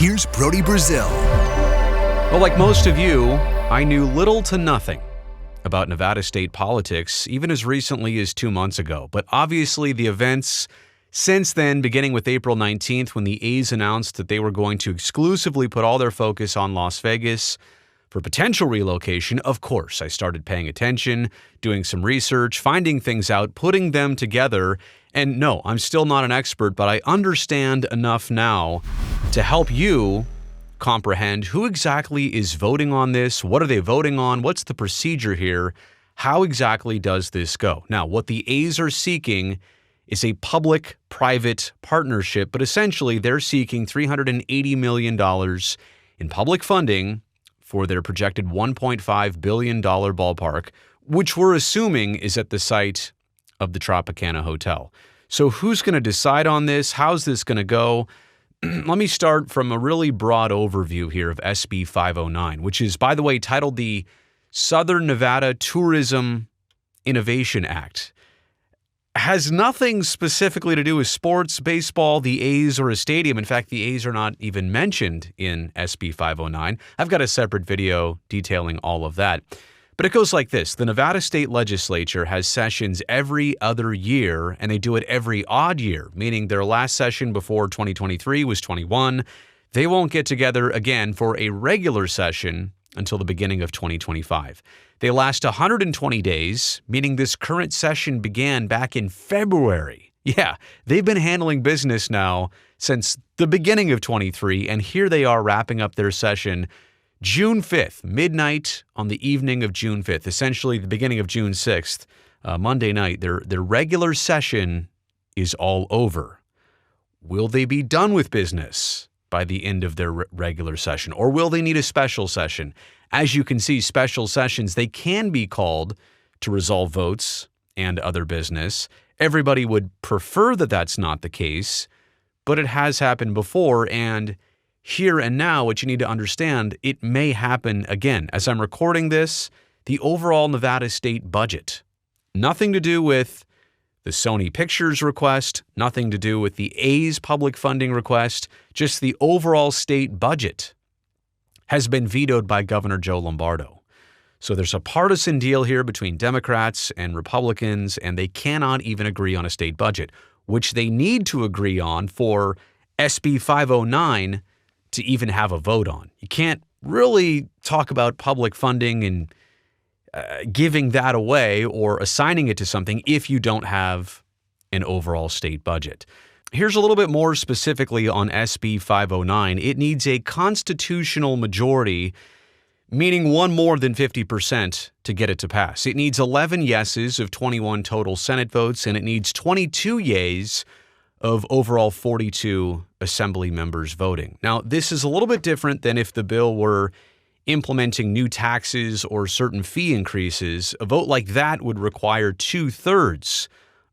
here's Brody Brazil. Well, like most of you, I knew little to nothing about Nevada state politics, even as recently as 2 months ago. But obviously the events since then, beginning with April 19th, when the A's announced that they were going to exclusively put all their focus on Las Vegas for potential relocation, of course, I started paying attention, doing some research, finding things out, putting them together. And no, I'm still not an expert, but I understand enough now to help you comprehend who exactly is voting on this, what are they voting on, what's the procedure here, how exactly does this go? Now, what the A's are seeking is a public-private partnership, but essentially they're seeking $380 million in public funding for their projected $1.5 billion ballpark, which we're assuming is at the site of the Tropicana Hotel. So who's going to decide on this? How's this going to go? Let me start from a really broad overview here of SB509, which is, by the way, titled the Southern Nevada Tourism Innovation Act. Has nothing specifically to do with sports, baseball, the A's, or a stadium. In fact, the A's are not even mentioned in SB 509. I've got a separate video detailing all of that. But it goes like this. The Nevada State Legislature has sessions every other year, and they do it every odd year, meaning their last session before 2023 was 21. They won't get together again for a regular session until the beginning of 2025. They last 120 days, meaning this current session began back in February. Yeah, they've been handling business now since the beginning of 23, and here they are wrapping up their session June 5th, midnight on the evening of June 5th, essentially the beginning of June 6th, Monday night. Their regular session is all over. Will they be done with business by the end of their regular session, or will they need a special session? As you can see, special sessions, they can be called to resolve votes and other business. Everybody would prefer that that's not the case, but it has happened before, and here and now, what you need to understand, it may happen again. As I'm recording this, the overall Nevada state budget, nothing to do with the Sony Pictures request, nothing to do with the A's public funding request, just the overall state budget has been vetoed by Governor Joe Lombardo. So there's a partisan deal here between Democrats and Republicans, and they cannot even agree on a state budget, which they need to agree on for SB 509 to even have a vote on. You can't really talk about public funding and giving that away or assigning it to something if you don't have an overall state budget. Here's a little bit more specifically on SB 509. It needs a constitutional majority, meaning one more than 50% to get it to pass. It needs 11 yeses of 21 total Senate votes, and it needs 22 yeas of overall 42 assembly members voting. Now, this is a little bit different than if the bill were implementing new taxes or certain fee increases. A vote like that would require 2/3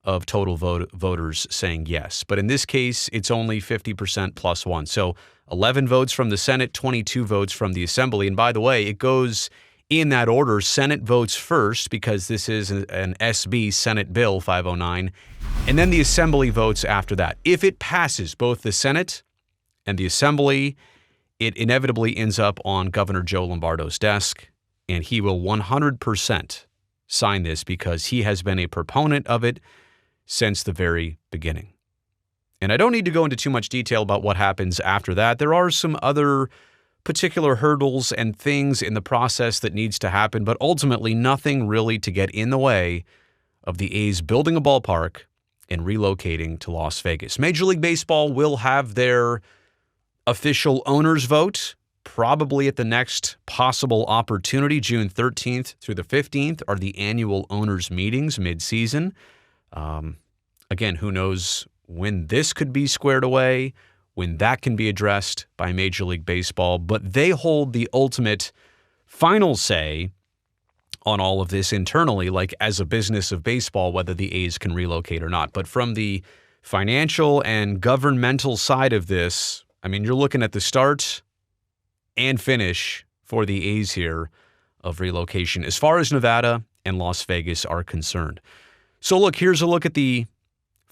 of total voters saying yes. But in this case, it's only 50% plus one. So 11 votes from the Senate, 22 votes from the Assembly. And by the way, it goes in that order. Senate votes first because this is an SB Senate Bill 509. And then the Assembly votes after that. If it passes both the Senate and the Assembly, it inevitably ends up on Governor Joe Lombardo's desk, and he will 100% sign this because he has been a proponent of it since the very beginning. And I don't need to go into too much detail about what happens after that. There are some other particular hurdles and things in the process that needs to happen, but ultimately nothing really to get in the way of the A's building a ballpark and relocating to Las Vegas. Major League Baseball will have their official owners vote probably at the next possible opportunity. June 13th through the 15th are the annual owners meetings mid-season. Again, who knows when this could be squared away, when that can be addressed by Major League Baseball, but they hold the ultimate final say on all of this internally, like as a business of baseball, whether the A's can relocate or not. But from the financial and governmental side of this, I mean, you're looking at the start and finish for the A's here of relocation as far as Nevada and Las Vegas are concerned. So look, here's a look at the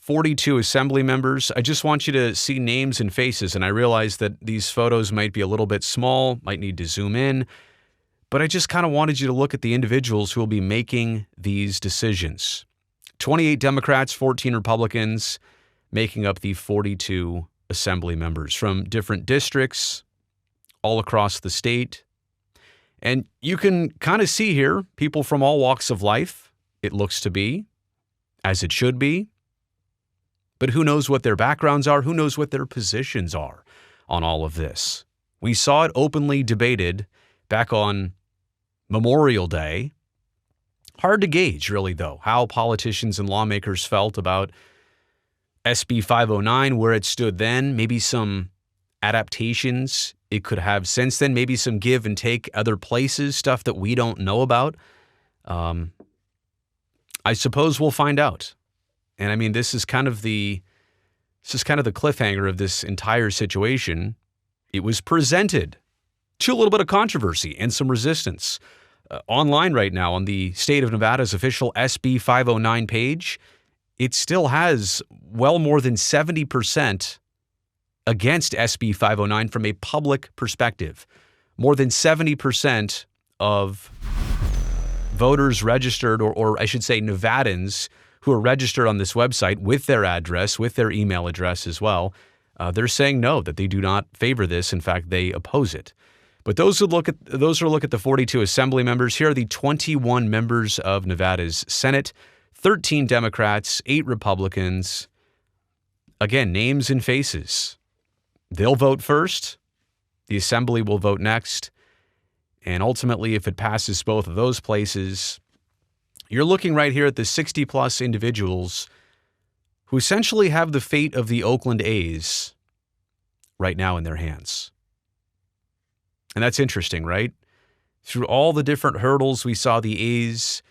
42 assembly members. I just want you to see names and faces, and I realize that these photos might be a little bit small, might need to zoom in, but I just kind of wanted you to look at the individuals who will be making these decisions. 28 Democrats, 14 Republicans, making up the 42 assembly members from different districts all across the state. And you can kind of see here people from all walks of life, it looks to be, as it should be. But who knows what their backgrounds are? Who knows what their positions are on all of this? We saw it openly debated back on Memorial Day. Hard to gauge, really, though, how politicians and lawmakers felt about SB509, where it stood then, maybe some adaptations it could have since then, maybe some give and take other places, stuff that we don't know about. I suppose we'll find out. And I mean, this is kind of the cliffhanger of this entire situation. It was presented to a little bit of controversy and some resistance. Online right now on the state of Nevada's official SB509 page, it still has well more than 70% against SB509 from a public perspective. More than 70% of voters registered, or I should say Nevadans who are registered on this website with their address, with their email address as well, they're saying no, that they do not favor this. In fact, they oppose it. But those who look at the 42 assembly members, here are the 21 members of Nevada's Senate, 13 Democrats, 8 Republicans. Again, names and faces. They'll vote first. The assembly will vote next. And ultimately, if it passes both of those places, you're looking right here at the 60-plus individuals who essentially have the fate of the Oakland A's right now in their hands. And that's interesting, right? Through all the different hurdles we saw the A's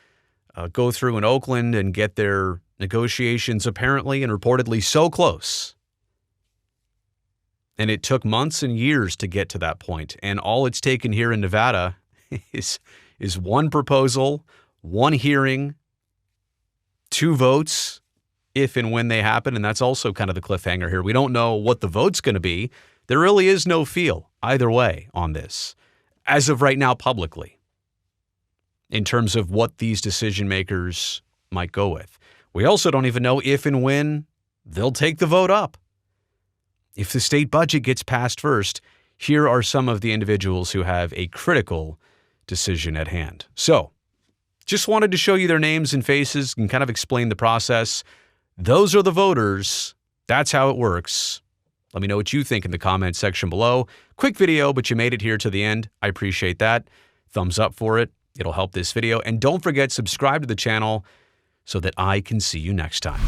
go through in Oakland and get their negotiations apparently and reportedly so close. And it took months and years to get to that point. And all it's taken here in Nevada is one proposal, one hearing, 2 votes, if and when they happen. And that's also kind of the cliffhanger here. We don't know what the vote's going to be. There really is no feel either way on this, as of right now publicly, in terms of what these decision makers might go with. We also don't even know if and when they'll take the vote up. If the state budget gets passed first, here are some of the individuals who have a critical decision at hand. So, just wanted to show you their names and faces and kind of explain the process. Those are the voters. That's how it works. Let me know what you think in the comments section below. Quick video, but you made it here to the end. I appreciate that. Thumbs up for it. It'll help this video. And don't forget, subscribe to the channel so that I can see you next time.